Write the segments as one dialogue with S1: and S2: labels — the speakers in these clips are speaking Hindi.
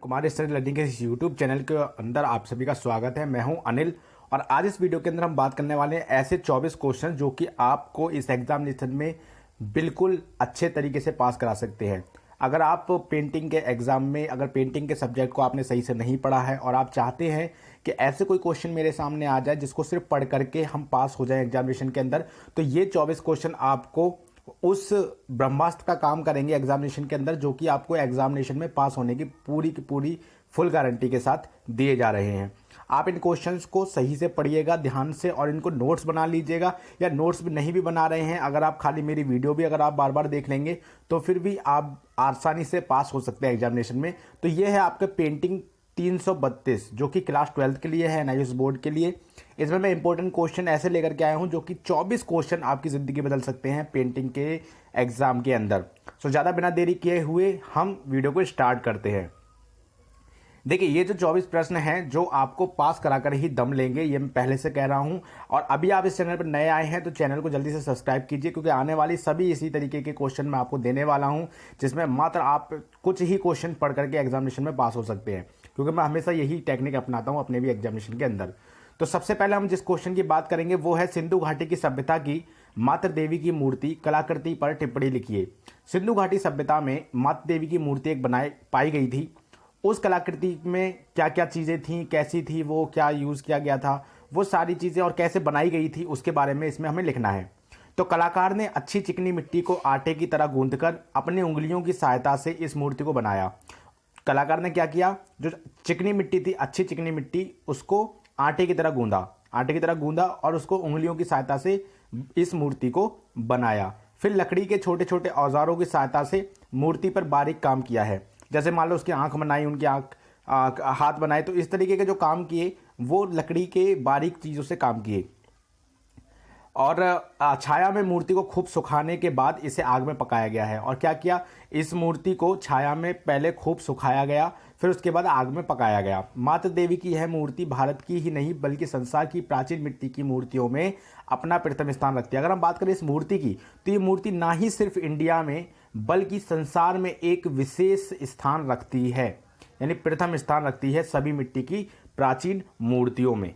S1: कुमार स्टडी लर्निंग के इस यूट्यूब चैनल के अंदर आप सभी का स्वागत है। मैं हूं अनिल और आज इस वीडियो के अंदर हम बात करने वाले हैं ऐसे 24 क्वेश्चन जो कि आपको इस एग्जामिनेशन में बिल्कुल अच्छे तरीके से पास करा सकते हैं। अगर आप पेंटिंग के एग्जाम में अगर पेंटिंग के सब्जेक्ट को आपने सही से नहीं पढ़ा है और आप चाहते हैं कि ऐसे कोई क्वेश्चन मेरे सामने आ जाए जिसको सिर्फ पढ़ करके हम पास हो जाएं एग्जामिनेशन के अंदर, तो ये 24 क्वेश्चन आपको उस ब्रह्मास्त्र का काम करेंगे एग्जामिनेशन के अंदर, जो कि आपको एग्जामिनेशन में पास होने की पूरी फुल गारंटी के साथ दिए जा रहे हैं। आप इन क्वेश्चंस को सही से पढ़िएगा ध्यान से और इनको नोट्स बना लीजिएगा, या नोट्स भी नहीं भी बना रहे हैं, अगर आप खाली मेरी वीडियो भी अगर आप बार बार देख लेंगे तो फिर भी आप आसानी से पास हो सकते हैं एग्जामिनेशन में। तो ये है आपके पेंटिंग 332 जो कि क्लास 12th के लिए है, एनआईएस बोर्ड के लिए। इसमें मैं इंपॉर्टेंट क्वेश्चन ऐसे लेकर के आया हूं जो कि 24 क्वेश्चन आपकी ज़िंदगी बदल सकते हैं पेंटिंग के एग्जाम के अंदर। सो ज़्यादा बिना देरी किए हुए हम वीडियो को स्टार्ट करते हैं। देखिए, ये जो 24 प्रश्न हैं जो आपको पास कराकर ही दम लेंगे, ये मैं पहले से कह रहा हूं। और अभी आप इस चैनल पर नए आए हैं तो चैनल को जल्दी से सब्सक्राइब कीजिए, क्योंकि आने वाली सभी इसी तरीके के क्वेश्चन मैं आपको देने वाला हूं, जिसमें मात्र आप कुछ ही क्वेश्चन पढ़ करके एग्जामिनेशन में पास हो सकते हैं, क्योंकि मैं हमेशा यही टेक्निक अपनाता हूं अपने भी एग्जामिनेशन के अंदर। तो सबसे पहले हम जिस क्वेश्चन की बात करेंगे वो है सिंधु घाटी की सभ्यता की मातृ देवी की मूर्ति कलाकृति पर टिप्पणी लिखिए। सिंधु घाटी सभ्यता में मातृ देवी की मूर्ति एक पाई गई थी। उस कलाकृति में क्या क्या चीज़ें थीं, कैसी थी वो, क्या यूज़ किया गया था, वो सारी चीज़ें और कैसे बनाई गई थी उसके बारे में इसमें हमें लिखना है। तो कलाकार ने अच्छी चिकनी मिट्टी को आटे की तरह गूंथकर अपनी उंगलियों की सहायता से इस मूर्ति को बनाया। कलाकार ने क्या किया, जो चिकनी मिट्टी थी, अच्छी चिकनी मिट्टी, उसको आटे की तरह गूंदा और उसको उंगलियों की सहायता से इस मूर्ति को बनाया। फिर लकड़ी के छोटे छोटे औजारों की सहायता से मूर्ति पर बारीक काम किया है। जैसे मान लो उसकी आंख बनाई, उनकी हाथ बनाए, तो इस तरीके के जो काम किए वो लकड़ी के बारीक चीज़ों से काम किए। और छाया में मूर्ति को खूब सुखाने के बाद इसे आग में पकाया गया है। और क्या किया, इस मूर्ति को छाया में पहले खूब सुखाया गया, फिर उसके बाद आग में पकाया गया। मातृ देवी की यह मूर्ति भारत की ही नहीं बल्कि संसार की प्राचीन मिट्टी की मूर्तियों में अपना प्रथम स्थान रखती है। अगर हम बात करें इस मूर्ति की, तो ये मूर्ति ना ही सिर्फ इंडिया में बल्कि संसार में एक विशेष स्थान रखती है, यानी प्रथम स्थान रखती है सभी मिट्टी की प्राचीन मूर्तियों में।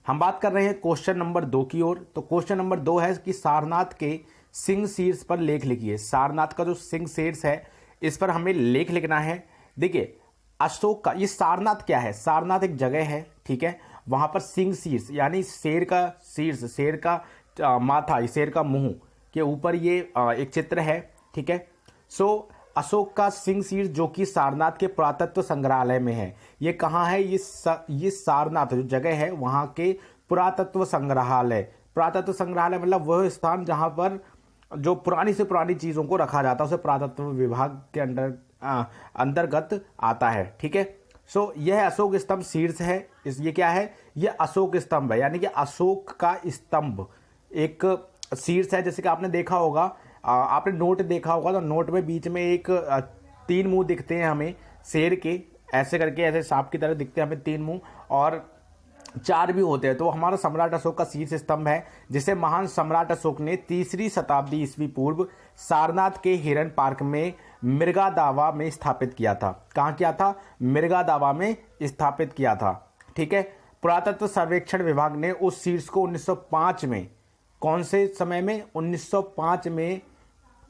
S1: हम बात कर रहे हैं क्वेश्चन नंबर 2 की ओर। तो क्वेश्चन नंबर 2 है कि सारनाथ के सिंह शीर्ष पर लेख लिखिए। सारनाथ का जो सिंह शीर्ष है इस पर हमें लेख लिखना है। देखिए, अशोक का ये सारनाथ क्या है, सारनाथ एक जगह है, ठीक है, वहां पर सिंह शीर्ष यानी शेर का शीर्ष, शेर का माथा, शेर का मुंह के ऊपर ये एक चित्र है, ठीक है। सो अशोक का सिंह शीर्ष जो कि सारनाथ के पुरातत्व संग्रहालय में है। ये कहाँ है, ये सारनाथ जो जगह है वहाँ के पुरातत्व संग्रहालय मतलब वह स्थान जहाँ पर जो पुरानी से पुरानी चीज़ों को रखा जाता है, उसे पुरातत्व विभाग के अंतर्गत आता है, ठीक है। सो यह अशोक स्तंभ शीर्ष है। ये क्या है, ये अशोक स्तंभ है, यानी कि अशोक का स्तंभ एक शीर्ष है। जैसे कि आपने देखा होगा, आपने नोट देखा होगा, तो नोट में बीच में एक 3 मुंह दिखते हैं हमें शेर के, ऐसे करके, ऐसे सांप की तरह दिखते हैं हमें 3 मुंह, और 4 भी होते हैं। तो हमारा सम्राट अशोक का शीर्ष स्तंभ है, जिसे महान सम्राट अशोक ने 3री शताब्दी ईस्वी पूर्व सारनाथ के हिरन पार्क में मृगादावा में स्थापित किया था। कहाँ किया था, मृगादावा में स्थापित किया था, ठीक है। पुरातत्व सर्वेक्षण विभाग ने उस शीर्ष को 1905 में, कौन से समय में, 1905 में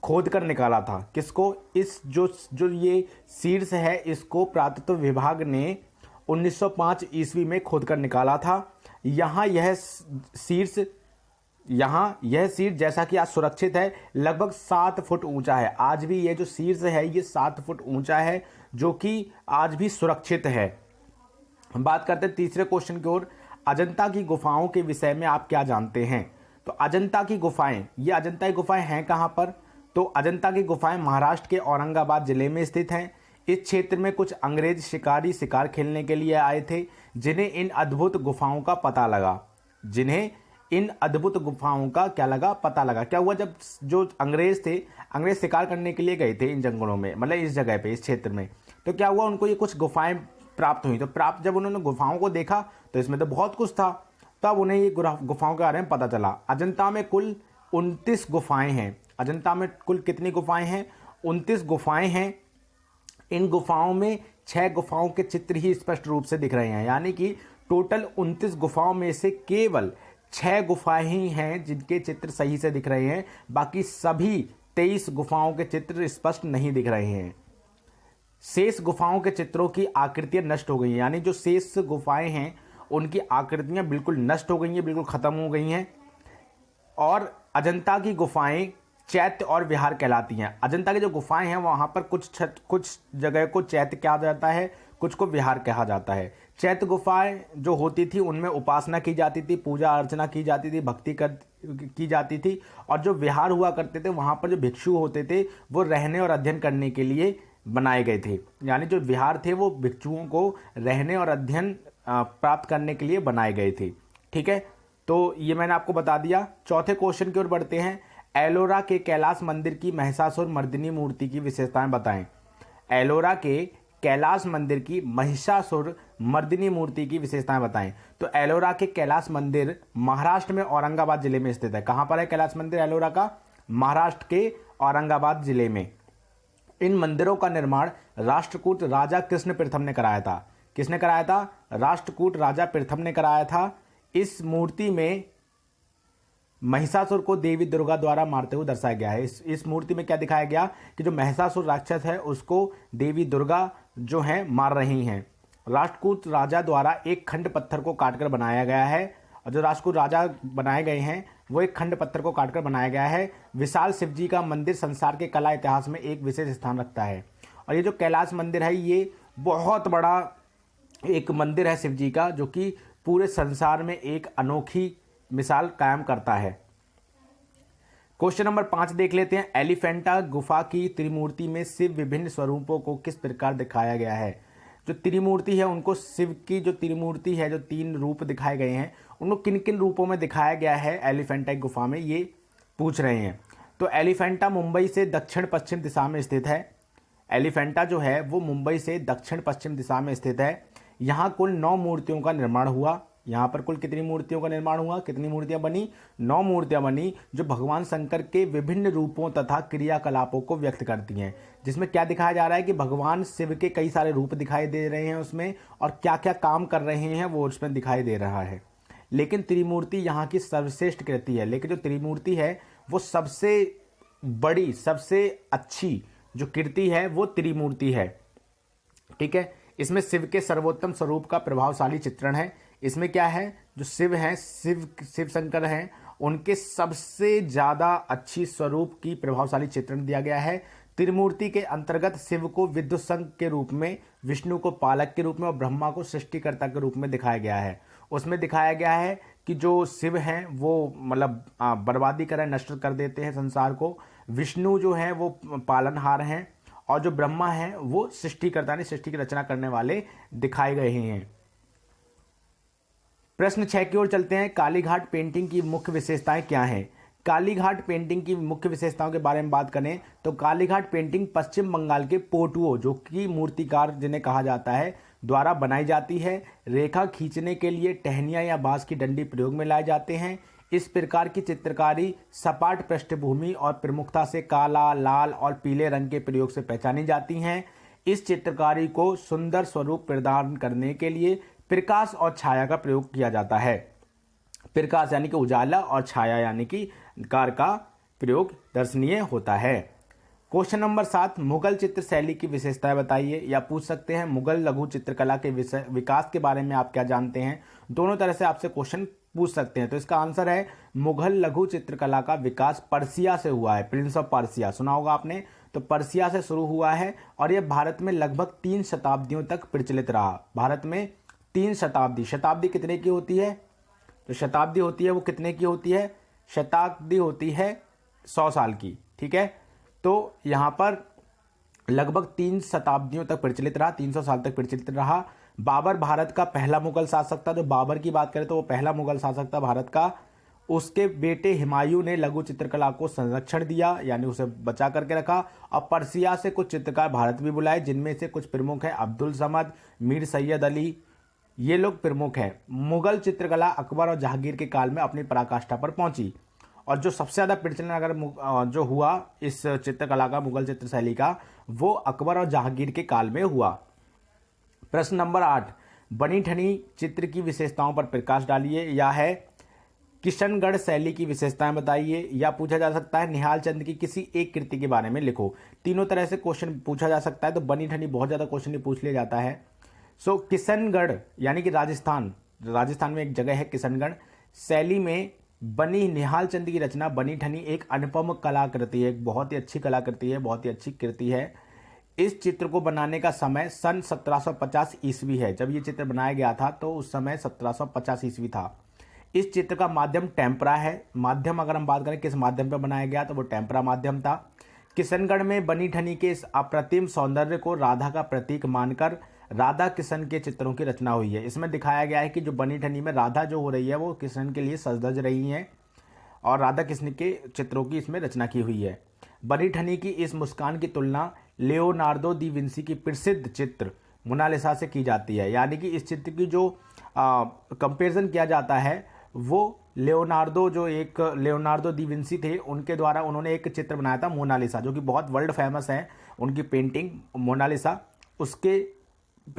S1: खोद कर निकाला था। किसको, इस जो ये शीर्ष है इसको पुरातत्व विभाग ने 1905 ईस्वी में खोद कर निकाला था। यहाँ यह शीर्ष जैसा कि आज सुरक्षित है, लगभग 7 फुट ऊंचा है। आज भी ये जो शीर्ष है ये 7 फुट ऊंचा है, जो कि आज भी सुरक्षित है। हम बात करते हैं तीसरे क्वेश्चन की ओर। अजंता की गुफाओं के विषय में आप क्या जानते हैं। तो अजंता की गुफाएं, ये अजंता की गुफाएं हैं कहाँ पर, तो अजंता की गुफाएं महाराष्ट्र के औरंगाबाद जिले में स्थित हैं। इस क्षेत्र में कुछ अंग्रेज शिकारी शिकार खेलने के लिए आए थे, जिन्हें इन अद्भुत गुफाओं का पता लगा। क्या हुआ, जब जो अंग्रेज थे, अंग्रेज शिकार करने के लिए गए थे इन जंगलों में, मतलब इस जगह पे, इस क्षेत्र में, तो क्या हुआ, उनको ये कुछ गुफाएं प्राप्त हुई। तो जब उन्होंने गुफाओं को देखा तो इसमें तो बहुत कुछ था, तब उन्हें ये गुफाओं के बारे में पता चला। अजंता में कुल 29 गुफाएं हैं। अजंता में कुल कितनी गुफाएं हैं, 29 गुफाएं हैं। इन गुफाओं में 6 गुफाओं के चित्र ही स्पष्ट रूप से दिख रहे हैं, यानी कि टोटल 29 गुफाओं में से केवल 6 गुफाएं ही हैं जिनके चित्र सही से दिख रहे हैं, बाकी सभी 23 गुफाओं के चित्र स्पष्ट नहीं दिख रहे हैं। शेष गुफाओं के चित्रों की आकृतियां नष्ट हो गई हैं, यानी जो शेष गुफाएं हैं उनकी आकृतियां बिल्कुल नष्ट हो गई हैं, बिल्कुल खत्म हो गई हैं। और अजंता की गुफाएं चैत्य और विहार कहलाती हैं। अजंता की जो गुफाएं हैं वहां पर कुछ जगह को चैत्य कहा जाता है, कुछ को विहार कहा जाता है। चैत्य गुफाएं जो होती थी उनमें उपासना की जाती थी, पूजा अर्चना की जाती थी, भक्ति की जाती थी। और जो विहार हुआ करते थे वहां पर जो भिक्षु होते थे वो रहने और अध्ययन करने के लिए बनाए गए थे, यानी जो विहार थे वो भिक्षुओं को रहने और अध्ययन प्राप्त करने के लिए बनाए गए थे। ठीक है, तो ये मैंने आपको बता दिया। चौथे क्वेश्चन की ओर बढ़ते हैं। एलोरा के कैलाश मंदिर की महिषासुर मर्दिनी मूर्ति की विशेषताएं बताएं। एलोरा के कैलाश मंदिर की महिषासुर मर्दिनी मूर्ति की विशेषताएं बताएं। तो एलोरा के कैलाश मंदिर महाराष्ट्र में औरंगाबाद जिले में स्थित है। कहां पर है कैलाश मंदिर एलोरा का? महाराष्ट्र के औरंगाबाद जिले में। इन मंदिरों का निर्माण राष्ट्रकूट राजा कृष्ण प्रथम ने कराया था। किसने कराया था? राष्ट्रकूट राजा प्रथम ने कराया था। इस मूर्ति में महिषासुर को देवी दुर्गा द्वारा मारते हुए दर्शाया गया है। इस मूर्ति में क्या दिखाया गया कि जो महिषासुर राक्षस है उसको देवी दुर्गा जो है मार रही हैं। राष्ट्रकूट राजा द्वारा एक खंड पत्थर को काटकर बनाया गया है, और जो राष्ट्रकूट राजा बनाए गए हैं वो एक खंड पत्थर को काटकर बनाया गया है। विशाल शिवजी का मंदिर संसार के कला इतिहास में एक विशेष स्थान रखता है। और ये जो कैलाश मंदिर है ये बहुत बड़ा एक मंदिर है शिवजी का, जो कि पूरे संसार में एक अनोखी मिसाल कायम करता है। क्वेश्चन नंबर 5 देख लेते हैं। एलिफेंटा गुफा की त्रिमूर्ति में शिव विभिन्न स्वरूपों को किस प्रकार दिखाया गया है? जो त्रिमूर्ति है उनको, शिव की जो त्रिमूर्ति है, जो 3 रूप दिखाए गए हैं, उनको किन किन रूपों में दिखाया गया है एलिफेंटा गुफा में, ये पूछ रहे हैं। तो एलिफेंटा मुंबई से दक्षिण पश्चिम दिशा में स्थित है। एलिफेंटा जो है वो मुंबई से दक्षिण पश्चिम दिशा में स्थित है। यहाँ कुल 9 मूर्तियों का निर्माण हुआ। यहाँ पर कुल कितनी मूर्तियों का निर्माण हुआ? कितनी मूर्तियां बनी? 9 मूर्तियां बनी, जो भगवान शंकर के विभिन्न रूपों तथा क्रियाकलापों को व्यक्त करती हैं। जिसमें क्या दिखाया जा रहा है कि भगवान शिव के कई सारे रूप दिखाई दे रहे हैं उसमें, और क्या क्या काम कर रहे हैं वो उसमें दिखाई दे रहा है। लेकिन त्रिमूर्ति यहाँ की सर्वश्रेष्ठ कृति है। लेकिन जो त्रिमूर्ति है वो सबसे बड़ी, सबसे अच्छी जो कृति है वो त्रिमूर्ति है। ठीक है, इसमें शिव के सर्वोत्तम स्वरूप का प्रभावशाली चित्रण है। इसमें क्या है, जो शिव हैं, शिव शंकर हैं, उनके सबसे ज़्यादा अच्छी स्वरूप की प्रभावशाली चित्रण दिया गया है। त्रिमूर्ति के अंतर्गत शिव को विद्युत के रूप में, विष्णु को पालक के रूप में और ब्रह्मा को सृष्टिकर्ता के रूप में दिखाया गया है। उसमें दिखाया गया है कि जो शिव हैं वो मतलब बर्बादी करें, नष्ट कर देते हैं संसार को। विष्णु जो है वो पालनहार हैं, और जो ब्रह्मा है वो सृष्टिकर्ता ने सृष्टि की रचना करने वाले दिखाए गए हैं। प्रश्न 6 की ओर चलते हैं। कालीघाट पेंटिंग की मुख्य विशेषताएं क्या हैं? कालीघाट पेंटिंग की मुख्य विशेषताओं के बारे में बात करें तो कालीघाट पेंटिंग पश्चिम बंगाल के पोटुओं, जो कि मूर्तिकार जिन्हें कहा जाता है, द्वारा बनाई जाती है। रेखा खींचने के लिए टहनियाँ या बांस की डंडी प्रयोग में लाए जाते हैं। इस प्रकार की चित्रकारी सपाट पृष्ठभूमि और प्रमुखता से काला, लाल और पीले रंग के प्रयोग से पहचानी जाती हैं। इस चित्रकारी को सुंदर स्वरूप प्रदान करने के लिए प्रकाश और छाया का प्रयोग किया जाता है। प्रकाश यानी कि उजाला, और छाया यानी कि कार का प्रयोग दर्शनीय होता है। क्वेश्चन नंबर 7, मुगल चित्र शैली की विशेषताएं बताइए। या पूछ सकते हैं मुगल लघु चित्रकला के विकास के बारे में आप क्या जानते हैं। दोनों तरह से आपसे क्वेश्चन पूछ सकते हैं। तो इसका आंसर है मुगल लघु चित्रकला का विकास पर्सिया से हुआ है। प्रिंस ऑफ पर्सिया सुना होगा आपने। तो पर्सिया से शुरू हुआ है और यह भारत में लगभग 3 शताब्दियों तक प्रचलित रहा। भारत में 3 शताब्दी, शताब्दी कितने की होती है? तो शताब्दी होती है वो कितने की होती है? शताब्दी होती है 100 साल की। ठीक है, तो यहाँ पर लगभग 3 शताब्दियों तक प्रचलित रहा, 300 साल तक प्रचलित रहा। बाबर भारत का पहला मुगल शासक था। तो बाबर की बात करें तो वो पहला मुगल शासक था भारत का। उसके बेटे हुमायूं ने लघु चित्रकला को संरक्षण दिया, यानी उसे बचा करके रखा। और पर्सिया से कुछ चित्रकार भारत भी बुलाए, जिनमें से कुछ प्रमुख हैं अब्दुल समद, मीर सैयद अली, ये लोग प्रमुख हैं। मुगल चित्रकला अकबर और जहांगीर के काल में अपनी पराकाष्ठा पर पहुंची और जो सबसे ज़्यादा प्रचलन अगर जो हुआ इस चित्रकला का, मुगल चित्र शैली का, वो अकबर और जहांगीर के काल में हुआ। प्रश्न नंबर 8, बनी ठनी चित्र की विशेषताओं पर प्रकाश डालिए, या है किशनगढ़ शैली की विशेषताएं बताइए, या पूछा जा सकता है निहाल चंद की किसी एक कृति के बारे में लिखो। तीनों तरह से क्वेश्चन पूछा जा सकता है, तो बनी ठनी बहुत ज़्यादा क्वेश्चन ही पूछ लिया जाता है। सो किशनगढ़ यानी कि राजस्थान में एक जगह है किशनगढ़, शैली में बनी निहाल चंद की रचना बनी ठनी एक अनुपम कलाकृति है, एक बहुत ही अच्छी कलाकृति है, बहुत ही अच्छी कृति है। इस चित्र को बनाने का समय सन 1750 ईस्वी है। जब ये चित्र बनाया गया था तो उस समय 1750 ईस्वी था। इस चित्र का माध्यम टेम्परा है। माध्यम अगर हम बात करें किस माध्यम पर बनाया गया तो वो टेम्परा माध्यम था। किशनगढ़ में बनी ठनी के इस अप्रतिम सौंदर्य को राधा का प्रतीक मानकर राधा किशन के चित्रों की रचना हुई है। इसमें दिखाया गया है कि जो बनी ठनी में राधा जो हो रही है वो किशन के लिए सज धज रही हैं और राधा कृष्ण के चित्रों की इसमें रचना की हुई है। बनी ठनी की इस मुस्कान की तुलना लियोनार्दो दी विंसी की प्रसिद्ध चित्र मोनालिसा से की जाती है। यानी कि इस चित्र की जो कंपेरिजन किया जाता है वो लियोनार्दो दी विंसी थे, उनके द्वारा उन्होंने एक चित्र बनाया था मोनालिसा, जो कि बहुत वर्ल्ड फेमस है उनकी पेंटिंग मोनालिसा। उसके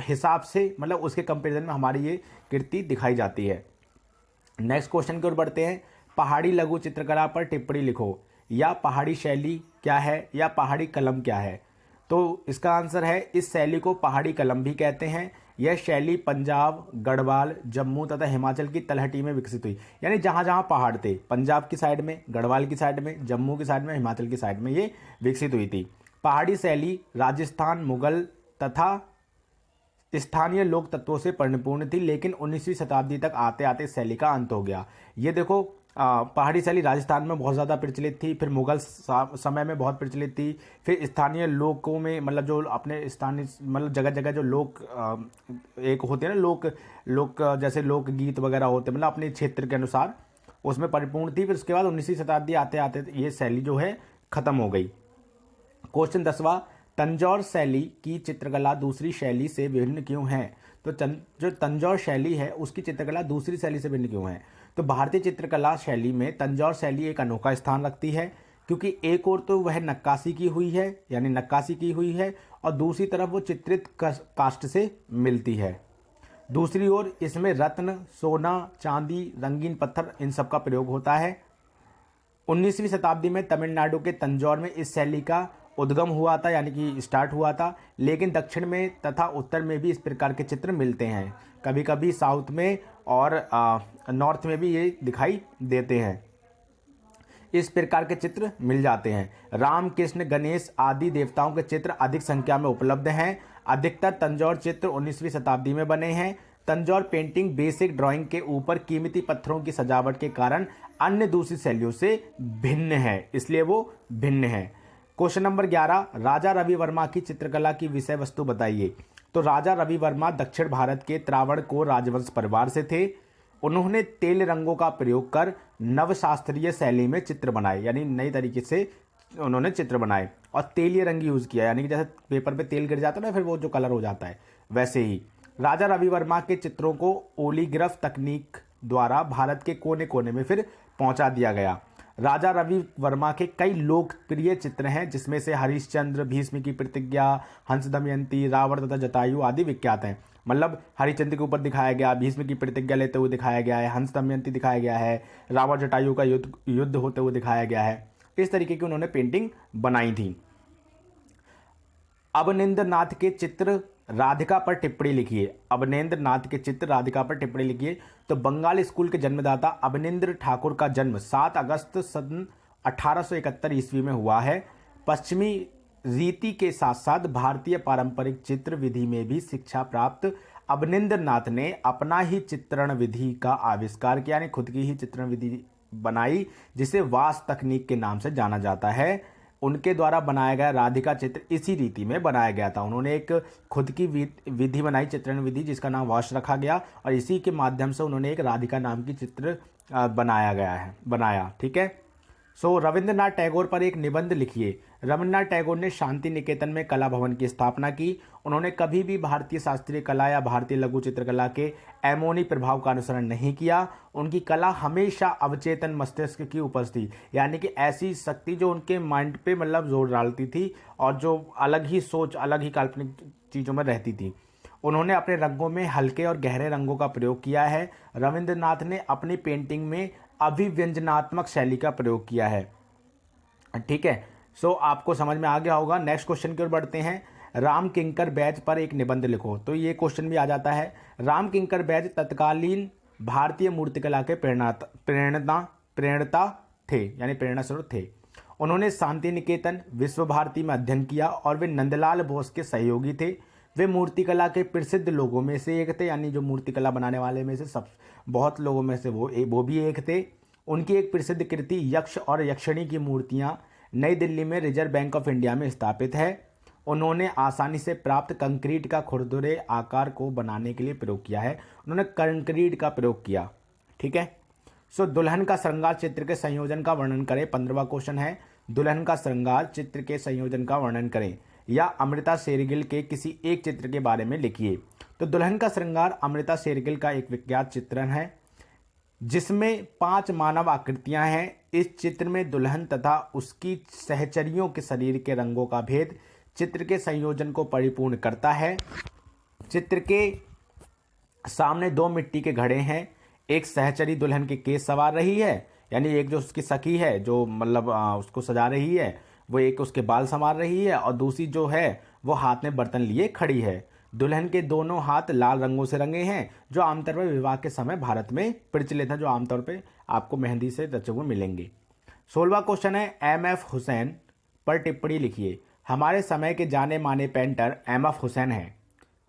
S1: हिसाब से मतलब उसके कंपेरिजन में हमारी ये कृति दिखाई जाती है। नेक्स्ट क्वेश्चन की ओर बढ़ते हैं। पहाड़ी लघु चित्रकला पर टिप्पणी लिखो, या पहाड़ी शैली क्या है, या पहाड़ी कलम क्या है। तो इसका आंसर है इस शैली को पहाड़ी कलम भी कहते हैं। यह शैली पंजाब, गढ़वाल, जम्मू तथा हिमाचल की तलहटी में विकसित हुई। यानी जहाँ जहाँ पहाड़ थे, पंजाब की साइड में, गढ़वाल की साइड में, जम्मू की साइड में, हिमाचल की साइड में ये विकसित हुई थी। पहाड़ी शैली राजस्थान, मुगल तथा स्थानीय लोक तत्वों से परिपूर्ण थी, लेकिन 19वीं शताब्दी तक आते आते शैली का अंत हो गया। ये देखो, पहाड़ी शैली राजस्थान में बहुत ज़्यादा प्रचलित थी, फिर मुगल समय में बहुत प्रचलित थी, फिर स्थानीय लोगों में, मतलब जो अपने स्थानीय मतलब जगह जगह जो लोक एक होते हैं ना, लोक जैसे लोक गीत वगैरह होते हैं, मतलब अपने क्षेत्र के अनुसार उसमें परिपूर्ण थी। फिर उसके बाद 19वीं शताब्दी आते आते ये शैली जो है ख़त्म हो गई। क्वेश्चन 10वां, तंजौर शैली की चित्रकला दूसरी शैली से भिन्न क्यों है। तो जो तंजौर शैली है उसकी चित्रकला दूसरी शैली से भिन्न क्यों है। तो भारतीय चित्रकला शैली में तंजौर शैली एक अनोखा स्थान रखती है, क्योंकि एक ओर तो वह नक्काशी की हुई है, यानी नक्काशी की हुई है, और दूसरी तरफ वो चित्रित काष्ठ से मिलती है। दूसरी ओर इसमें रत्न, सोना, चांदी, रंगीन पत्थर इन सब का प्रयोग होता है। 19वीं शताब्दी में तमिलनाडु के तंजौर में इस शैली का उद्गम हुआ था, यानी कि स्टार्ट हुआ था, लेकिन दक्षिण में तथा उत्तर में भी इस प्रकार के चित्र मिलते हैं। कभी कभी साउथ में और नॉर्थ में भी ये दिखाई देते हैं, इस प्रकार के चित्र मिल जाते हैं। राम, कृष्ण, गणेश आदि देवताओं के चित्र अधिक संख्या में उपलब्ध हैं। अधिकतर तंजौर चित्र 19वीं शताब्दी में बने हैं। तंजौर पेंटिंग बेसिक ड्राइंग के ऊपर कीमती पत्थरों की सजावट के कारण अन्य दूसरी शैलियों से भिन्न है, इसलिए वो भिन्न है। क्वेश्चन नंबर 11, राजा रवि वर्मा की चित्रकला की विषय वस्तु बताइए। तो राजा रवि वर्मा दक्षिण भारत के त्रावणकोर राजवंश परिवार से थे। उन्होंने तेल रंगों का प्रयोग कर नवशास्त्रीय शैली में चित्र बनाए, यानी नई तरीके से उन्होंने चित्र बनाए, और तेलीय रंग यूज किया, यानी कि जैसे पेपर पे तेल गिर जाता है ना, फिर वो जो कलर हो जाता है, वैसे ही राजा रवि वर्मा के चित्रों को ओलीग्राफ तकनीक द्वारा भारत के कोने कोने में फिर पहुंचा दिया गया। राजा रवि वर्मा के कई लोकप्रिय चित्र हैं, जिसमें से हरिश्चंद्र, भीष्म की प्रतिज्ञा, हंस दमयंती, रावण तथा जटायु आदि विख्यात हैं। मतलब हरिश्चंद्र के ऊपर दिखाया गया, भीष्म की प्रतिज्ञा लेते हुए दिखाया गया है, हंस दमयंती दिखाया गया है, रावण जटायु का युद्ध होते हुए दिखाया गया है। इस तरीके की उन्होंने पेंटिंग बनाई थी। अवनिंद्र नाथ के चित्र राधिका पर टिप्पणी लिखिए। अवनिंद्र नाथ के चित्र राधिका पर टिप्पणी लिखिए। तो बंगाल स्कूल के जन्मदाता अवनिंद्र ठाकुर का जन्म 7 अगस्त सन 1871 ईस्वी में हुआ है। पश्चिमी रीति के साथ साथ भारतीय पारंपरिक चित्र विधि में भी शिक्षा प्राप्त अवनिंद्र नाथ ने अपना ही चित्रण विधि का आविष्कार किया, यानी खुद की ही चित्रण विधि बनाई, जिसे वास तकनीक के नाम से जाना जाता है। उनके द्वारा बनाया गया राधिका चित्र इसी रीति में बनाया गया था। उन्होंने एक खुद की विधि बनाई, चित्रण विधि, जिसका नाम वाश रखा गया, और इसी के माध्यम से उन्होंने एक राधिका नाम की चित्र बनाया। ठीक है। रविंद्रनाथ टैगोर पर एक निबंध लिखिए। रविंद्रनाथ टैगोर ने शांति निकेतन में कला भवन की स्थापना की। उन्होंने कभी भी भारतीय शास्त्रीय कला या भारतीय लघु चित्रकला के एमोनी प्रभाव का अनुसरण नहीं किया। उनकी कला हमेशा अवचेतन मस्तिष्क की उपज थी, यानी कि ऐसी शक्ति जो उनके माइंड पे मतलब जोर डालती थी और जो अलग ही सोच, अलग ही काल्पनिक चीज़ों में रहती थी। उन्होंने अपने रंगों में हल्के और गहरे रंगों का प्रयोग किया है। रविंद्रनाथ ने अपनी पेंटिंग में अभिव्यंजनात्मक शैली का प्रयोग किया है। ठीक है, आपको समझ में आ गया होगा। नेक्स्ट क्वेश्चन की ओर बढ़ते हैं। राम किंकर बैज पर एक निबंध लिखो। तो ये क्वेश्चन भी आ जाता है। राम किंकर बैज तत्कालीन भारतीय मूर्तिकला के प्रेरणता थे, यानी प्रेरणा स्रोत थे। उन्होंने शांति निकेतन, विश्व भारती में अध्ययन किया और वे नंदलाल बोस के सहयोगी थे। वे मूर्तिकला के प्रसिद्ध लोगों में से एक थे, यानी जो मूर्तिकला बनाने वाले में से सब बहुत लोगों में से वो भी एक थे। उनकी एक प्रसिद्ध कृति यक्ष और यक्षिणी की मूर्तियां नई दिल्ली में रिजर्व बैंक ऑफ इंडिया में स्थापित है। उन्होंने आसानी से प्राप्त कंक्रीट का खुरदुरे आकार को बनाने के लिए प्रयोग किया है। उन्होंने कंक्रीट का प्रयोग किया। ठीक है। दुल्हन का श्रृंगार चित्र के संयोजन का वर्णन करें। 15वां क्वेश्चन है, दुल्हन का श्रृंगार चित्र के संयोजन का वर्णन करें, या अमृता शेरगिल के किसी एक चित्र के बारे में लिखिए। तो दुल्हन का श्रृंगार अमृता शेरगिल का एक विख्यात चित्रण है जिसमें 5 मानव आकृतियां हैं। इस चित्र में दुल्हन तथा उसकी सहचरियों के शरीर के रंगों का भेद चित्र के संयोजन को परिपूर्ण करता है। चित्र के सामने 2 मिट्टी के घड़े हैं। एक सहचरी दुल्हन के केस संवार रही है, यानी एक जो उसकी सखी है जो मतलब उसको सजा रही है, वो एक उसके बाल संवार रही है, और दूसरी जो है वो हाथ में बर्तन लिए खड़ी है। दुल्हन के दोनों हाथ लाल रंगों से रंगे हैं, जो आमतौर पर विवाह के समय भारत में प्रचलित है, जो आमतौर पे आपको मेहंदी से रचे हुए मिलेंगे। 16वां क्वेश्चन है, एम.एफ. हुसैन पर टिप्पणी लिखिए। हमारे समय के जाने माने पेंटर एम.एफ. हुसैन हैं।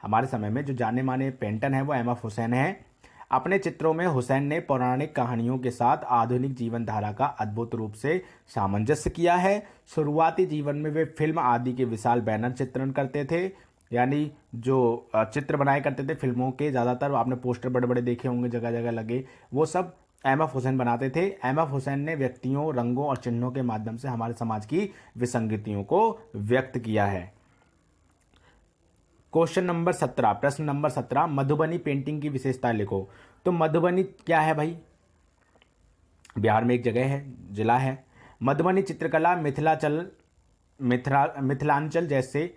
S1: हमारे समय में जो जाने माने पेंटर हैं वो एम.एफ. हुसैन हैं। अपने चित्रों में हुसैन ने पौराणिक कहानियों के साथ आधुनिक जीवन धारा का अद्भुत रूप से सामंजस्य किया है। शुरुआती जीवन में वे फिल्म आदि के विशाल बैनर चित्रण करते थे, यानी जो चित्र बनाए करते थे फिल्मों के, ज़्यादातर आपने पोस्टर बड़े बड़े देखे होंगे जगह जगह लगे, वो सब एम.एफ. हुसैन बनाते थे। एम.एफ. हुसैन ने व्यक्तियों, रंगों और चिन्हों के माध्यम से हमारे समाज की विसंगतियों को व्यक्त किया है। क्वेश्चन नंबर 17, प्रश्न नंबर 17, मधुबनी पेंटिंग की विशेषता लिखो। तो मधुबनी क्या है भाई? बिहार में एक जगह है, जिला है। मधुबनी चित्रकला मिथिलांचल जैसे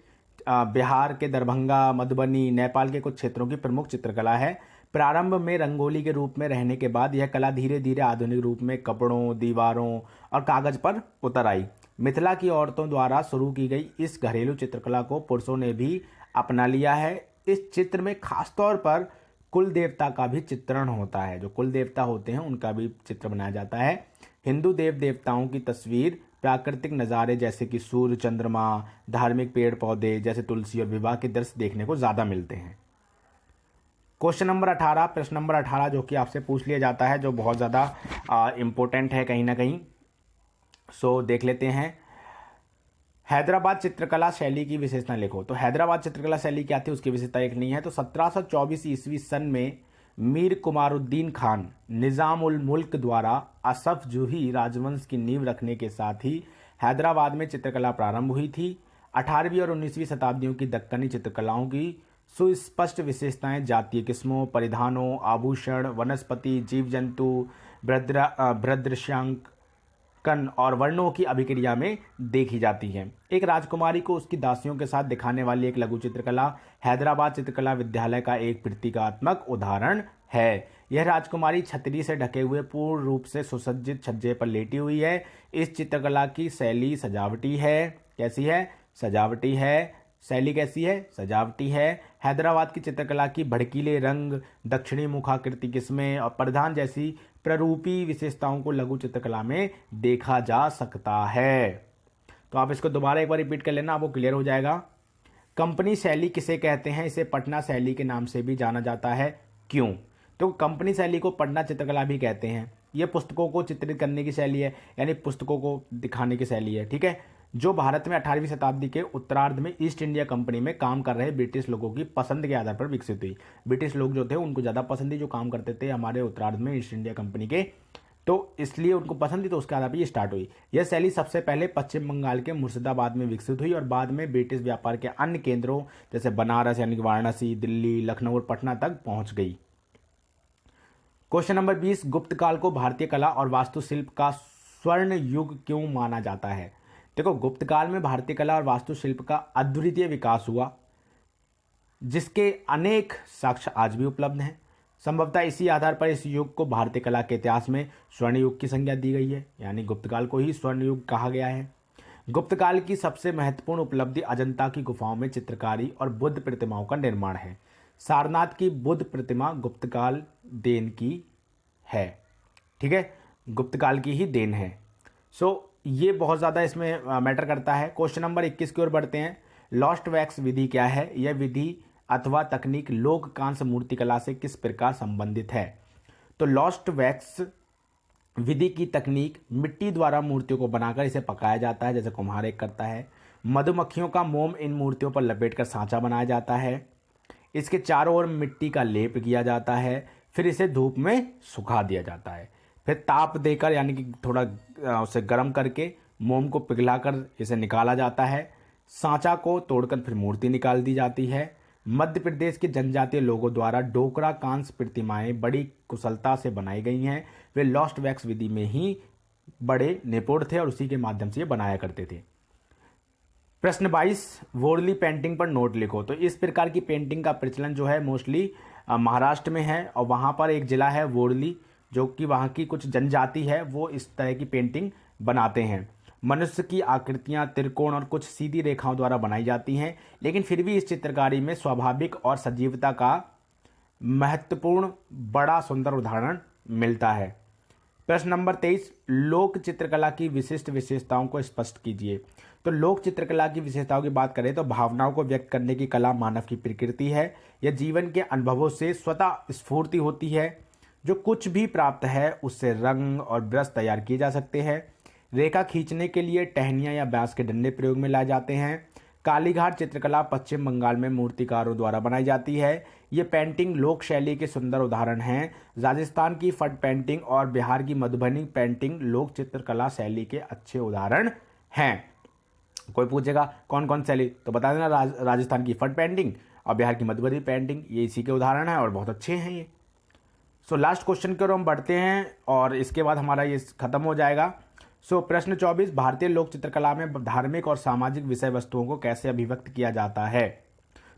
S1: बिहार के दरभंगा, मधुबनी, नेपाल के कुछ क्षेत्रों की प्रमुख चित्रकला है। प्रारंभ में रंगोली के रूप में रहने के बाद यह कला धीरे धीरे आधुनिक रूप में कपड़ों, दीवारों और कागज पर उतर आई। मिथिला की औरतों द्वारा शुरू की गई इस घरेलू चित्रकला को पुरुषों ने भी अपना लिया है। इस चित्र में खासतौर पर कुल देवता का भी चित्रण होता है। जो कुल देवता होते हैं उनका भी चित्र बनाया जाता है। हिंदू देव देवताओं की तस्वीर, प्राकृतिक नज़ारे जैसे कि सूर्य, चंद्रमा, धार्मिक पेड़ पौधे जैसे तुलसी और विवाह के दृश्य देखने को ज़्यादा मिलते हैं। क्वेश्चन नंबर 18, प्रश्न नंबर 18 जो कि आपसे पूछ लिया जाता है, जो बहुत ज़्यादा इम्पोर्टेंट है कहीं ना कहीं। देख लेते हैं। हैदराबाद चित्रकला शैली की विशेषता लिखो। तो हैदराबाद चित्रकला शैली क्या थी, उसकी विशेषता एक नहीं है। तो 1724 ईस्वी सन में मीर कुमारुद्दीन खान निज़ाम उल मुल्क द्वारा असफ जूही राजवंश की नींव रखने के साथ ही हैदराबाद में चित्रकला प्रारंभ हुई थी। 18वीं और 19वीं शताब्दियों की दक्कनी चित्रकलाओं की सुस्पष्ट विशेषताएं जातीय किस्मों, परिधानों, आभूषण, वनस्पति, जीव जंतु, भद्रश्यांकन और वर्णों की अभिक्रिया में देखी जाती है। एक राजकुमारी को उसकी दासियों के साथ दिखाने वाली एक लघु चित्रकला हैदराबाद चित्रकला विद्यालय का एक प्रतीकात्मक उदाहरण है। यह राजकुमारी छतरी से ढके हुए पूर्ण रूप से सुसज्जित छज्जे पर लेटी हुई है। इस चित्रकला की शैली सजावटी है। कैसी है? सजावटी है। शैली कैसी है? सजावटी है। हैदराबाद की चित्रकला की भड़कीले रंग, दक्षिणी मुखाकृति किस्में और परिधान जैसी प्ररूपी विशेषताओं को लघु चित्रकला में देखा जा सकता है। तो आप इसको दोबारा एक बार रिपीट कर लेना, आपको क्लियर हो जाएगा। कंपनी शैली किसे कहते हैं? इसे पटना शैली के नाम से भी जाना जाता है। क्यों? तो कंपनी शैली को पटना चित्रकला भी कहते हैं। यह पुस्तकों को चित्रित करने की शैली है, यानी पुस्तकों को दिखाने की शैली है। ठीक है, जो भारत में 18वीं शताब्दी के उत्तरार्ध में ईस्ट इंडिया कंपनी में काम कर रहे ब्रिटिश लोगों की पसंद के आधार पर विकसित हुई। ब्रिटिश लोग जो थे उनको ज़्यादा पसंद थी जो काम करते थे हमारे उत्तरार्ध में ईस्ट इंडिया कंपनी के तो इसलिए उनको पसंद थी, तो उसके आधार पर ये स्टार्ट हुई। यह शैली सबसे पहले पश्चिम बंगाल के मुर्शिदाबाद में विकसित हुई और बाद में ब्रिटिश व्यापार के अन्य केंद्रों जैसे बनारस यानी कि वाराणसी, दिल्ली, लखनऊ और पटना तक पहुंच गई। क्वेश्चन नंबर 20, गुप्त काल को भारतीय कला और वास्तुशिल्प का स्वर्ण युग क्यों माना जाता है? देखो, गुप्त काल में भारतीय कला और वास्तुशिल्प का अद्वितीय विकास हुआ, जिसके अनेक साक्ष्य आज भी उपलब्ध हैं। संभवतः इसी आधार पर इस युग को भारतीय कला के इतिहास में स्वर्ण युग की संज्ञा दी गई है, यानी गुप्त काल को ही स्वर्ण युग कहा गया है। गुप्त काल की सबसे महत्वपूर्ण उपलब्धि अजंता की गुफाओं में चित्रकारी और बुद्ध प्रतिमाओं का निर्माण है। सारनाथ की बुद्ध प्रतिमा गुप्त काल देन की है। ठीक है, गुप्त काल की ही देन है। ये बहुत ज़्यादा इसमें मैटर करता है। क्वेश्चन नंबर 21 की ओर बढ़ते हैं। लॉस्ट वैक्स विधि क्या है? यह विधि अथवा तकनीक लोक कांस्य मूर्तिकला से किस प्रकार संबंधित है? तो लॉस्ट वैक्स विधि की तकनीक मिट्टी द्वारा मूर्तियों को बनाकर इसे पकाया जाता है, जैसे कुम्हार एक करता है। मधुमक्खियों का मोम इन मूर्तियों पर लपेटकर सांचा बनाया जाता है। इसके चारों ओर मिट्टी का लेप किया जाता है, फिर इसे धूप में सुखा दिया जाता है, फिर ताप देकर यानी कि थोड़ा उसे गर्म करके मोम को पिघलाकर इसे निकाला जाता है। सांचा को तोड़कर फिर मूर्ति निकाल दी जाती है। मध्य प्रदेश के जनजातीय लोगों द्वारा डोकरा कांस्य प्रतिमाएं बड़ी कुशलता से बनाई गई हैं। वे लॉस्ट वैक्स विधि में ही बड़े निपुण थे और उसी के माध्यम से ये बनाया करते थे। प्रश्न 22, वोरली पेंटिंग पर नोट लिखो। तो इस प्रकार की पेंटिंग का प्रचलन जो है मोस्टली महाराष्ट्र में है, और वहाँ पर एक जिला है वोरली, जो कि वहाँ की कुछ जनजाति है, वो इस तरह की पेंटिंग बनाते हैं। मनुष्य की आकृतियाँ त्रिकोण और कुछ सीधी रेखाओं द्वारा बनाई जाती हैं, लेकिन फिर भी इस चित्रकारी में स्वाभाविक और सजीवता का महत्वपूर्ण बड़ा सुंदर उदाहरण मिलता है। प्रश्न नंबर 23, लोक चित्रकला की विशिष्ट विशेषताओं को स्पष्ट कीजिए। तो लोक चित्रकला की विशेषताओं की बात करें तो भावनाओं को व्यक्त करने की कला मानव की प्रकृति है। यह जीवन के अनुभवों से स्वतः स्फूर्ति होती है। जो कुछ भी प्राप्त है उससे रंग और ब्रश तैयार किए जा सकते हैं। रेखा खींचने के लिए टहनियाँ या बांस के डंडे प्रयोग में लाए जाते हैं। कालीघाट चित्रकला पश्चिम बंगाल में मूर्तिकारों द्वारा बनाई जाती है। ये पेंटिंग लोक शैली के सुंदर उदाहरण हैं। राजस्थान की फट पेंटिंग और बिहार की मधुबनी पेंटिंग लोक चित्रकला शैली के अच्छे उदाहरण हैं। कोई पूछेगा कौन कौन शैली, तो बता देना राजस्थान की फट पेंटिंग और बिहार की मधुबनी पेंटिंग, ये इसी के उदाहरण है और बहुत अच्छे हैं ये। लास्ट क्वेश्चन की ओर हम बढ़ते हैं और इसके बाद हमारा ये खत्म हो जाएगा। प्रश्न 24, भारतीय लोक चित्रकला में धार्मिक और सामाजिक विषय वस्तुओं को कैसे अभिव्यक्त किया जाता है?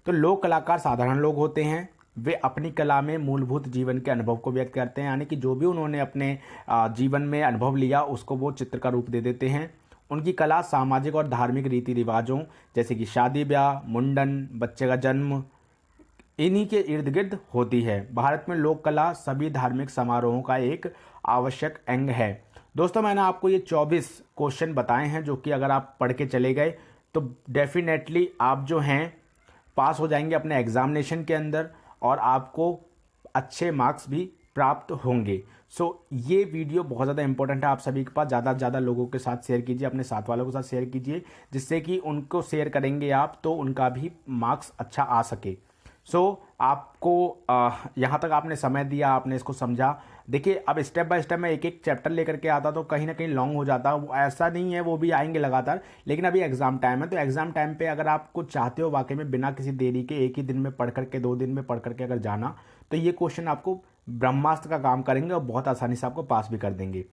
S1: तो लोक कलाकार साधारण लोग होते हैं। वे अपनी कला में मूलभूत जीवन के अनुभव को व्यक्त करते हैं, यानी कि जो भी उन्होंने अपने जीवन में अनुभव लिया उसको वो चित्र का रूप दे देते हैं। उनकी कला सामाजिक और धार्मिक रीति रिवाजों जैसे कि शादी ब्याह, मुंडन, बच्चे का जन्म, इन्हीं के इर्द गिर्द होती है। भारत में लोक कला सभी धार्मिक समारोहों का एक आवश्यक अंग है। दोस्तों, मैंने आपको ये 24 क्वेश्चन बताए हैं, जो कि अगर आप पढ़ के चले गए तो डेफिनेटली आप जो हैं पास हो जाएंगे अपने एग्जामिनेशन के अंदर और आपको अच्छे मार्क्स भी प्राप्त होंगे। ये वीडियो बहुत ज़्यादा इंपॉर्टेंट है आप सभी के पास। ज़्यादा से ज़्यादा लोगों के साथ शेयर कीजिए, अपने साथ वालों के साथ शेयर कीजिए, जिससे कि उनको शेयर करेंगे आप तो उनका भी मार्क्स अच्छा आ सके। आपको यहाँ तक आपने समय दिया, आपने इसको समझा। देखिए, अब स्टेप बाय स्टेप मैं एक एक चैप्टर लेकर के आता तो कहीं ना कहीं लॉन्ग हो जाता, ऐसा नहीं है, वो भी आएंगे लगातार, लेकिन अभी एग्जाम टाइम है। तो एग्जाम टाइम पे अगर आपको चाहते हो वाकई में बिना किसी देरी के एक ही दिन में पढ़ करके 2 दिन में पढ़ करके अगर जाना, तो ये क्वेश्चन आपको ब्रह्मास्त्र का काम करेंगे और बहुत आसानी से आपको पास भी कर देंगे।